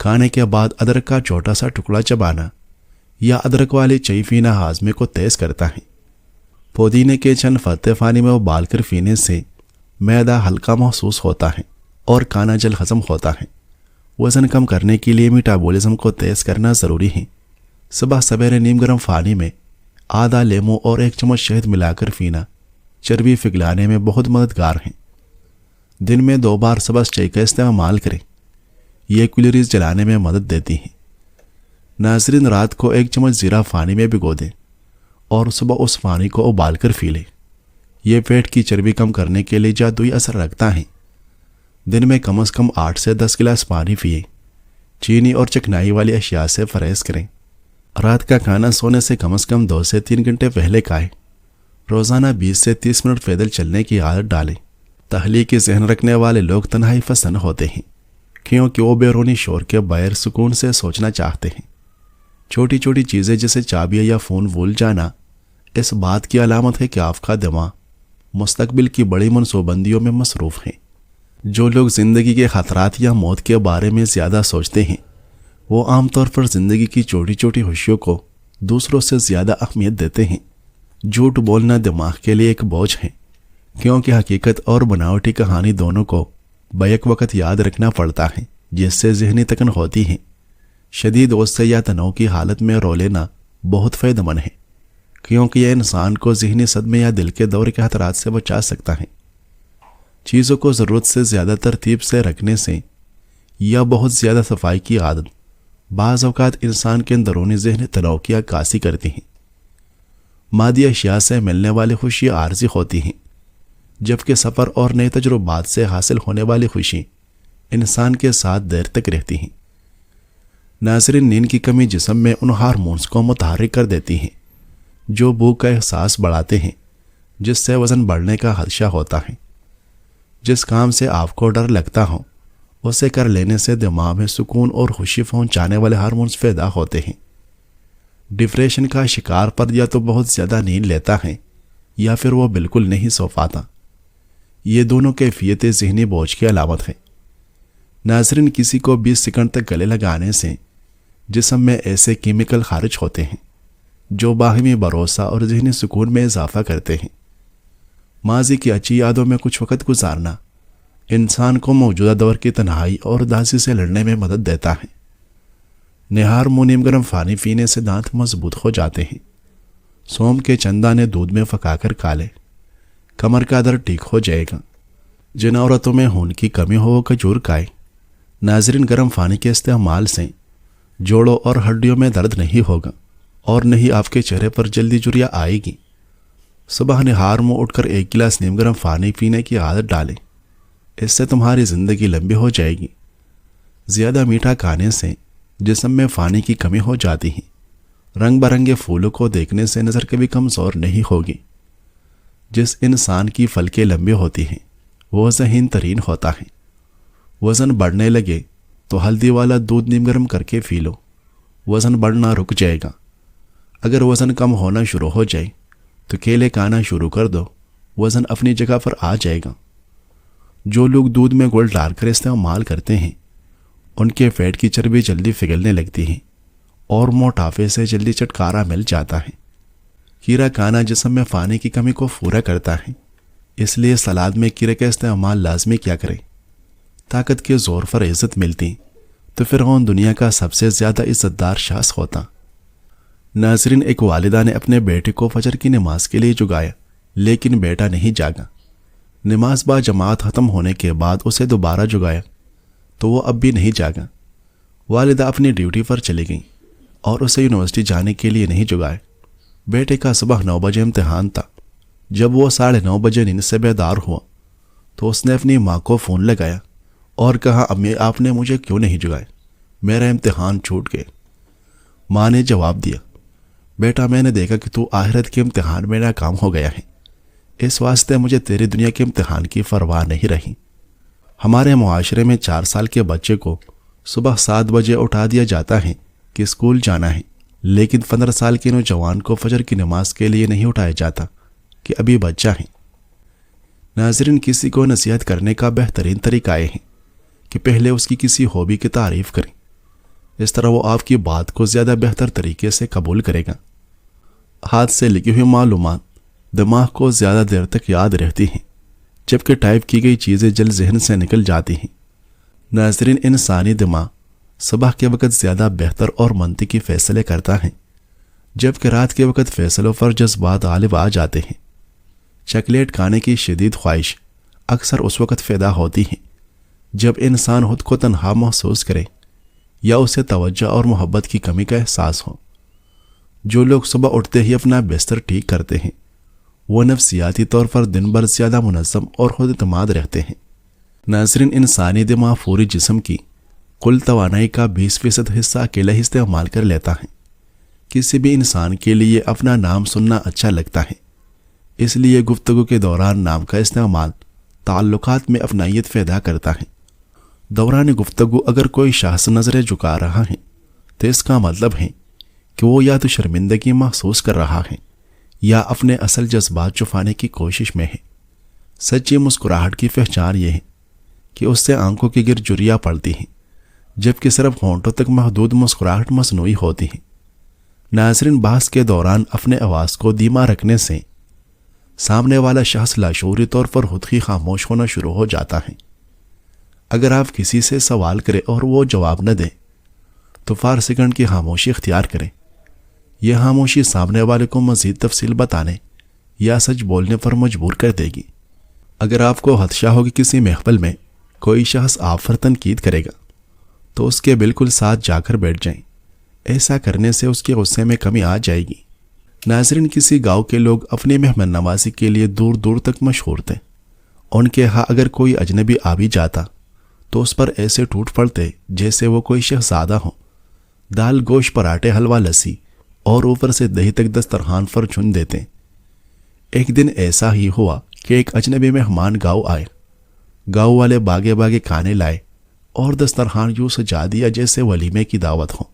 کھانے کے بعد ادرک کا چھوٹا سا ٹکڑا چبانا یا ادرک والی چائے پینا ہاضمے کو تیز کرتا ہے۔ پودینے کے چند قطرے پانی میں ابال کر پینے سے معدہ ہلکا محسوس ہوتا ہے اور کھانا جلد ہضم ہوتا ہے۔ وزن کم کرنے کے لیے میٹابولزم کو تیز کرنا ضروری ہے۔ صبح سویرے نیم گرم پانی میں آدھا لیمو اور 1 چمچ شہد ملا کر پینا چربی پگھلانے میں بہت مددگار ہیں۔ دن میں 2 بار سبز چائے کا استعمال کریں، یہ کیلوریز جلانے میں مدد دیتی ہیں۔ ناظرین، رات کو 1 چمچ زیرہ پانی میں بھگو دیں اور صبح اس پانی کو ابال کر پی لیں۔ یہ پیٹ کی چربی کم کرنے کے لیے جادوئی اثر رکھتا ہے۔ دن میں کم از کم 8 سے 10 گلاس پانی پئیں۔ چینی اور چکنائی والی اشیاء سے پرہیز کریں۔ رات کا کھانا سونے سے کم از کم 2 سے 3 گھنٹے پہلے کھائیں۔ روزانہ 20 سے 30 منٹ پیدل چلنے کی عادت ڈالیں۔ تخلیقی ذہن رکھنے والے لوگ تنہائی پسند ہوتے ہیں کیونکہ وہ بیرونی شور کے بغیر سکون سے سوچنا چاہتے ہیں۔ چھوٹی چھوٹی چیزیں جیسے چابیاں یا فون بھول جانا اس بات کی علامت ہے کہ آپ کا دماغ مستقبل کی بڑی منصوبندیوں میں مصروف ہے۔ جو لوگ زندگی کے خطرات یا موت کے بارے میں زیادہ سوچتے ہیں وہ عام طور پر زندگی کی چھوٹی چھوٹی خوشیوں کو دوسروں سے زیادہ اہمیت دیتے ہیں۔ جھوٹ بولنا دماغ کے لیے ایک بوجھ ہے کیونکہ حقیقت اور بناوٹی کہانی دونوں کو بیک وقت یاد رکھنا پڑتا ہے، جس سے ذہنی تکن ہوتی ہے۔ شدید غصے یا تناؤ کی حالت میں رو لینا بہت فائدہ مند ہے کیونکہ یہ انسان کو ذہنی صدمے یا دل کے دورے کے خطرات سے بچا سکتا ہے۔ چیزوں کو ضرورت سے زیادہ ترتیب سے رکھنے سے یا بہت زیادہ صفائی کی عادت بعض اوقات انسان کے اندرونی ذہنی تناؤ کی عکاسی کرتی ہیں۔ مادی اشیاء سے ملنے والی خوشی عارضی ہوتی ہیں، جبکہ سفر اور نئے تجربات سے حاصل ہونے والی خوشی انسان کے ساتھ دیر تک رہتی ہیں۔ ناظرین، نیند کی کمی جسم میں ان ہارمونز کو متحرک کر دیتی ہیں جو بھوک کا احساس بڑھاتے ہیں، جس سے وزن بڑھنے کا خدشہ ہوتا ہے۔ جس کام سے آپ کو ڈر لگتا ہو اسے کر لینے سے دماغ میں سکون اور خوشی پہنچانے والے ہارمونز پیدا ہوتے ہیں۔ ڈپریشن کا شکار پر یا تو بہت زیادہ نیند لیتا ہے یا پھر وہ بالکل نہیں سو پاتا۔ یہ دونوں کیفیتیں ذہنی بوجھ کی علامت ہے۔ ناظرین، کسی کو 20 سیکنڈ تک گلے لگانے سے جسم میں ایسے کیمیکل خارج ہوتے ہیں جو باہمی بھروسہ اور ذہنی سکون میں اضافہ کرتے ہیں۔ ماضی کی اچھی یادوں میں کچھ وقت گزارنا انسان کو موجودہ دور کی تنہائی اور اداسی سے لڑنے میں مدد دیتا ہے۔ نہار منہ نیم گرم پانی پینے سے دانت مضبوط ہو جاتے ہیں۔ سونف کے چند دانے دودھ میں پکا کر کھا لیں، کمر کا درد ٹھیک ہو جائے گا۔ جن عورتوں میں خون کی کمی ہو وہ کھجور کھائیں۔ ناظرین، گرم پانی کے استعمال سے جوڑوں اور ہڈیوں میں درد نہیں ہوگا اور نہ ہی آپ کے چہرے پر جلدی جھریاں آئے گی۔ صبح نہار منہ اٹھ کر 1 گلاس نیم گرم پانی پینے کی عادت ڈالیں، اس سے تمہاری زندگی لمبی ہو جائے گی۔ زیادہ میٹھا کھانے سے جسم میں پانی کی کمی ہو جاتی ہے۔ رنگ برنگے پھولوں کو دیکھنے سے نظر کبھی کمزور نہیں ہوگی۔ جس انسان کی پلکیں لمبی ہوتی ہیں وہ ذہین ترین ہوتا ہے۔ وزن بڑھنے لگے تو ہلدی والا دودھ نیم گرم کر کے پی لو، وزن بڑھنا رک جائے گا۔ اگر وزن کم ہونا شروع ہو جائے تو کیلے کھانا شروع کر دو، وزن اپنی جگہ پر آ جائے گا۔ جو لوگ دودھ میں گل ڈال کر استعمال کرتے ہیں ان کے پیٹ کی چربی جلدی پگھلنے لگتی ہے اور موٹاپے سے جلدی چھٹکارا مل جاتا ہے۔ کھیرا کھانا جسم میں پانی کی کمی کو پورا کرتا ہے، اس لیے سلاد میں کھیرے کا استعمال لازمی کیا کریں۔ طاقت کے زور پر عزت ملتی تو فرعون دنیا کا سب سے زیادہ عزت دار شخص ہوتا۔ ناظرین، ایک والدہ نے اپنے بیٹے کو فجر کی نماز کے لیے جگایا لیکن بیٹا نہیں جاگا۔ نماز با جماعت ختم ہونے کے بعد اسے دوبارہ جگایا تو وہ اب بھی نہیں جاگا۔ والدہ اپنی ڈیوٹی پر چلی گئیں اور اسے یونیورسٹی جانے کے لیے نہیں جگایا۔ بیٹے کا صبح 9 بجے امتحان تھا۔ جب وہ 9:30 بجے نیند سے بیدار ہوا تو اس نے اپنی ماں کو فون لگایا اور کہا، امی آپ نے مجھے کیوں نہیں جگایا؟ میرا امتحان چھوٹ گیا۔ ماں نے جواب دیا، بیٹا میں نے دیکھا کہ تو آخرت کے امتحان میں ناکام ہو گیا ہے، اس واسطے مجھے تیری دنیا کے امتحان کی پرواہ نہیں رہی۔ ہمارے معاشرے میں 4 سال کے بچے کو صبح 7 بجے اٹھا دیا جاتا ہے کہ اسکول جانا ہے، لیکن 15 سال کے نوجوان کو فجر کی نماز کے لیے نہیں اٹھایا جاتا کہ ابھی بچہ ہے۔ ناظرین، کسی کو نصیحت کرنے کا بہترین طریقہ یہ ہے کہ پہلے اس کی کسی ہابی کی تعریف کریں اس طرح وہ آپ کی بات کو زیادہ بہتر طریقے سے قبول کرے گا۔ ہاتھ سے لکھی ہوئی معلومات دماغ کو زیادہ دیر تک یاد رہتی ہیں، جبکہ ٹائپ کی گئی چیزیں جلد ذہن سے نکل جاتی ہیں۔ ناظرین، انسانی دماغ صبح کے وقت زیادہ بہتر اور منطقی فیصلے کرتا ہے، جبکہ رات کے وقت فیصلوں پر جذبات غالب آ جاتے ہیں۔ چاکلیٹ کھانے کی شدید خواہش اکثر اس وقت پیدا ہوتی ہے جب انسان خود کو تنہا محسوس کرے یا اسے توجہ اور محبت کی کمی کا احساس ہو۔ جو لوگ صبح اٹھتے ہی اپنا بستر ٹھیک کرتے ہیں وہ نفسیاتی طور پر دن بھر زیادہ منظم اور خود اعتماد رہتے ہیں۔ ناظرین، انسانی دماغ پوری جسم کی کل توانائی کا 20% حصہ اکیلا ہی استعمال کر لیتا ہے۔ کسی بھی انسان کے لیے اپنا نام سننا اچھا لگتا ہے، اس لیے گفتگو کے دوران نام کا استعمال تعلقات میں اپنائیت پیدا کرتا ہے۔ دوران گفتگو اگر کوئی شخص نظریں جھکا رہا ہے تو اس کا مطلب ہے کہ وہ یا تو شرمندگی محسوس کر رہا ہے یا اپنے اصل جذبات چھپانے کی کوشش میں ہے۔ سچی مسکراہٹ کی پہچان یہ ہے کہ اس سے آنکھوں کی گرد جھریاں پڑتی ہیں، جبکہ صرف ہونٹوں تک محدود مسکراہٹ مصنوعی ہوتی ہے۔ ناظرین، بحث کے دوران اپنے آواز کو دھیما رکھنے سے سامنے والا شخص لاشعوری طور پر خود ہی خاموش ہونا شروع ہو جاتا ہے۔ اگر آپ کسی سے سوال کریں اور وہ جواب نہ دیں تو 4 سیکنڈ کی خاموشی اختیار کریں۔ یہ خاموشی سامنے والے کو مزید تفصیل بتانے یا سچ بولنے پر مجبور کر دے گی۔ اگر آپ کو خدشہ ہو کہ کسی محفل میں کوئی شخص آپ پر تنقید کرے گا تو اس کے بالکل ساتھ جا کر بیٹھ جائیں۔ ایسا کرنے سے اس کے غصے میں کمی آ جائے گی۔ ناظرین، کسی گاؤں کے لوگ اپنی مہمان نوازی کے لیے دور دور تک مشہور تھے۔ ان کے ہاں اگر کوئی اجنبی آ بھی جاتا تو اس پر ایسے ٹوٹ پڑتے جیسے وہ کوئی شہزادہ ہو۔ دال، گوشت، پراٹھے، حلوہ، لسی اور اوپر سے دہی تک دسترخوان پر چن دیتے۔ ایک دن ایسا ہی ہوا کہ ایک اجنبی مہمان گاؤں آئے۔ گاؤں والے باغے باغے کھانے لائے اور دسترخوان یوں سجا دیا جیسے ولیمے کی دعوت ہو۔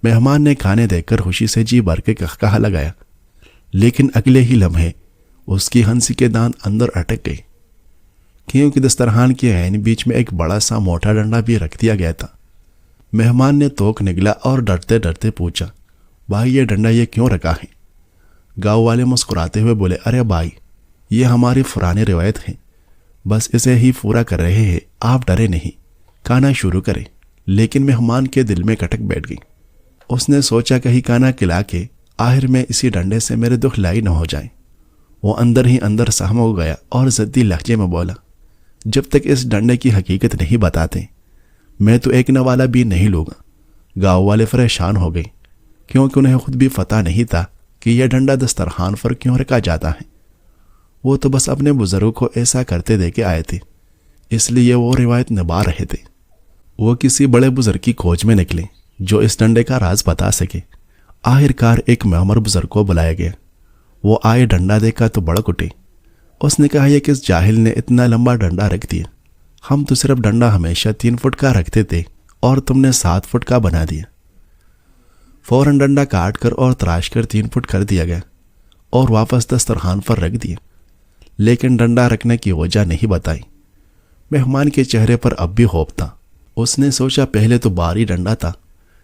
مہمان نے کھانے دیکھ کر خوشی سے جی بھر کے قہقہہ لگایا، لیکن اگلے ہی لمحے اس کی ہنسی کے دانت اندر اٹک گئی، کیونکہ دسترخوان کے عین بیچ میں ایک بڑا سا موٹا ڈنڈا بھی رکھ دیا گیا تھا۔ مہمان نے توک نگلا اور ڈرتے ڈرتے پوچھا، بھائی یہ ڈنڈا یہ کیوں رکھا ہے؟ گاؤں والے مسکراتے ہوئے بولے، ارے بھائی، یہ ہماری پرانی روایت ہے، بس اسے ہی پورا کر رہے ہیں، آپ ڈرے نہیں، کھانا شروع کریں۔ لیکن مہمان کے دل میں کھٹک بیٹھ گئی۔ اس نے سوچا کہیں کھانا کھلا کے آخر میں اسی ڈنڈے سے میرے دکھ لائی نہ ہو جائیں۔ وہ اندر ہی اندر سہم ہو گیا اور ضدی لہجے میں بولا، جب تک اس ڈنڈے کی حقیقت نہیں بتاتے میں تو ایک نوالا بھی نہیں لوں گا۔ گاؤں والے پریشان ہو گئے، کیونکہ انہیں خود بھی پتہ نہیں تھا کہ یہ ڈنڈا دسترخوان پر کیوں رکھا جاتا ہے۔ وہ تو بس اپنے بزرگوں کو ایسا کرتے دیکھ کے آئے تھے، اس لیے وہ روایت نبھا رہے تھے۔ وہ کسی بڑے بزرگ کی کھوج میں نکلے جو اس ڈنڈے کا راز بتا سکے۔ آخر کار ایک معمر بزرگ کو بلایا گیا۔ وہ آئے، ڈنڈا دیکھا تو بڑک اٹھے۔ اس نے کہا، یہ کس جاہل نے اتنا لمبا ڈنڈا رکھ دیا؟ ہم تو صرف ڈنڈا ہمیشہ 3 فٹ کا رکھتے تھے اور تم نے 7 فٹ کا بنا دیا۔ فوراً ڈنڈا کاٹ کر اور تراش کر 3 فٹ کر دیا گیا اور واپس دسترخوان پر رکھ دیا، لیکن ڈنڈا رکھنے کی وجہ نہیں بتائی۔ مہمان کے چہرے پر اب بھی خوف تھا۔ اس نے سوچا پہلے تو بھاری ڈنڈا تھا،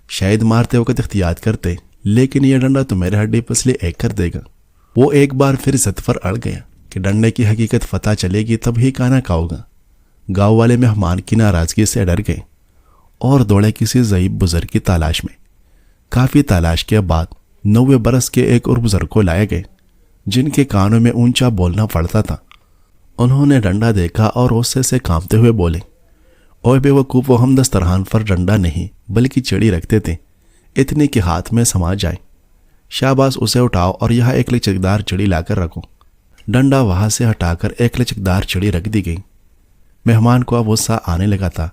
شاید مارتے وقت احتیاط کرتے، لیکن یہ ڈنڈا تو میرے ہڈی پسلی ایک کر دے گا۔ وہ ایک بار پھر ضد پر اڑ گیا کہ ڈنڈے کی حقیقت پتہ چلے گی تب ہی کھانا کھاؤ گا۔ گاؤں والے مہمان کی ناراضگی سے ڈر گئے اور دوڑے کسی ضعیف بزرگ کی تلاش میں۔ کافی تلاش کے بعد 90 برس کے ایک اور بزرگ کو لائے گئے جن کے کانوں میں اونچا بولنا پڑتا تھا۔ انہوں نے ڈنڈا دیکھا اور غصے سے کانپتے ہوئے بولے، اوے بے وقوف، وہ ہم دسترخوان پر ڈنڈا نہیں بلکہ چڑی رکھتے تھے، اتنے کے ہاتھ میں سما جائے۔ شاباش، اسے اٹھاؤ اور یہاں ایک لچکدار چڑی لا کر رکھو۔ ڈنڈا وہاں سے ہٹا کر ایک لچکدار چڑی رکھ دی گئی۔ مہمان کو اب غصہ آنے لگا تھا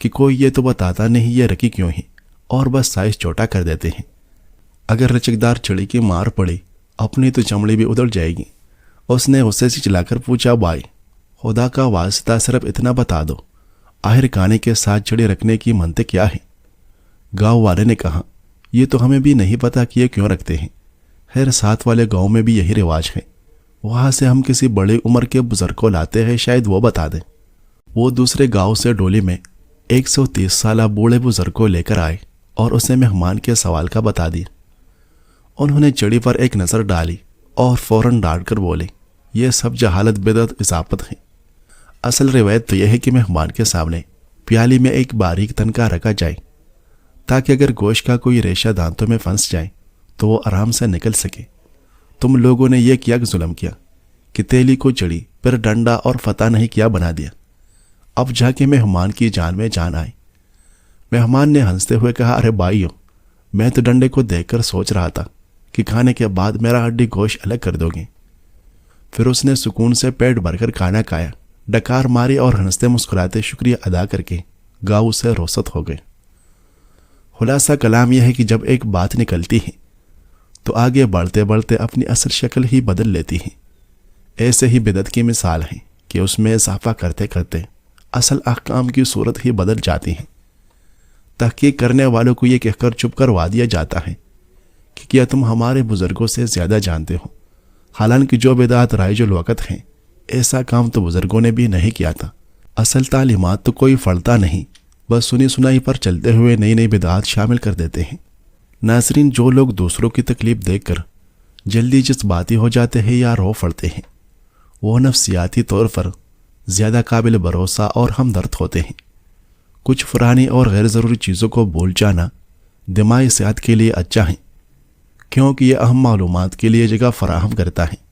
کہ کوئی یہ تو بتاتا نہیں یہ رکھی کیوں ہے اور بس سائز چھوٹا کر دیتے ہیں۔ اگر لچکدار چڑی کی مار پڑی اپنی تو چمڑی بھی ادھر جائے گی۔ اس نے غصے سے چلا کر پوچھا، بھائی خدا کا واسطہ صرف اتنا بتا دو، آخر کھانے کے ساتھ چڑی رکھنے کی منطق کیا ہے؟ گاؤں والے نے کہا، یہ تو ہمیں بھی نہیں پتا کہ یہ کیوں رکھتے ہیں، خیر ساتھ والے گاؤں میں بھی یہی رواج ہے، وہاں سے ہم کسی بڑی عمر کے بزرگ کو لاتے ہیں، شاید وہ بتا دیں۔ وہ دوسرے گاؤں سے ڈولی میں 130 سالہ بوڑھے بزرگ کو لے کر آئے اور اسے مہمان کے سوال کا بتا دیا۔ انہوں نے چڑی پر ایک نظر ڈالی اور فوراً ڈانٹ کر بولے، یہ سب جہالت بدعت اضافت ہے۔ اصل روایت تو یہ ہے کہ مہمان کے سامنے پیالی میں ایک باریک تنکا رکھا جائے تاکہ اگر گوشت کا کوئی ریشہ دانتوں میں پھنس جائے تو وہ آرام سے نکل سکے۔ تم لوگوں نے یہ کیا ظلم کیا کہ تیلی کو چڑی پھر ڈنڈا اور فتح نہیں کیا بنا دیا۔ اب جا کے مہمان کی جان میں جان آئی۔ مہمان نے ہنستے ہوئے کہا، ارے بھائیو، میں تو ڈنڈے کو دیکھ کر سوچ رہا تھا کہ کھانے کے بعد میرا ہڈی گوشت الگ کر دو گے۔ پھر اس نے سکون سے پیٹ بھر کر کھانا کھایا، ڈکار ماری اور ہنستے مسکراتے شکریہ ادا کر کے گاؤں سے رخصت ہو گئے۔ خلاصہ کلام یہ ہے کہ جب ایک بات نکلتی ہے تو آگے بڑھتے بڑھتے اپنی اصل شکل ہی بدل لیتی ہے۔ ایسے ہی بدعت کی مثال ہے کہ اس میں اضافہ کرتے کرتے اصل احکام کی صورت ہی بدل جاتی ہے۔ تحقیق کرنے والوں کو یہ کہہ کر چپ کروا دیا جاتا ہے کہ کیا تم ہمارے بزرگوں سے زیادہ جانتے ہو، حالانکہ جو بدعات رائج الوقت ہیں ایسا کام تو بزرگوں نے بھی نہیں کیا تھا۔ اصل تعلیمات تو کوئی پڑھتا نہیں، بس سنی سنائی پر چلتے ہوئے نئی نئی بدعات شامل کر دیتے ہیں۔ ناظرین، جو لوگ دوسروں کی تکلیف دیکھ کر جلدی جذباتی ہو جاتے ہیں یا رو پڑتے ہیں، وہ نفسیاتی طور پر زیادہ قابل بھروسہ اور ہمدرد ہوتے ہیں۔ کچھ پرانی اور غیر ضروری چیزوں کو بھول جانا دماغی صحت کے لیے اچھا ہے، کیونکہ یہ اہم معلومات کے لیے جگہ فراہم کرتا ہے۔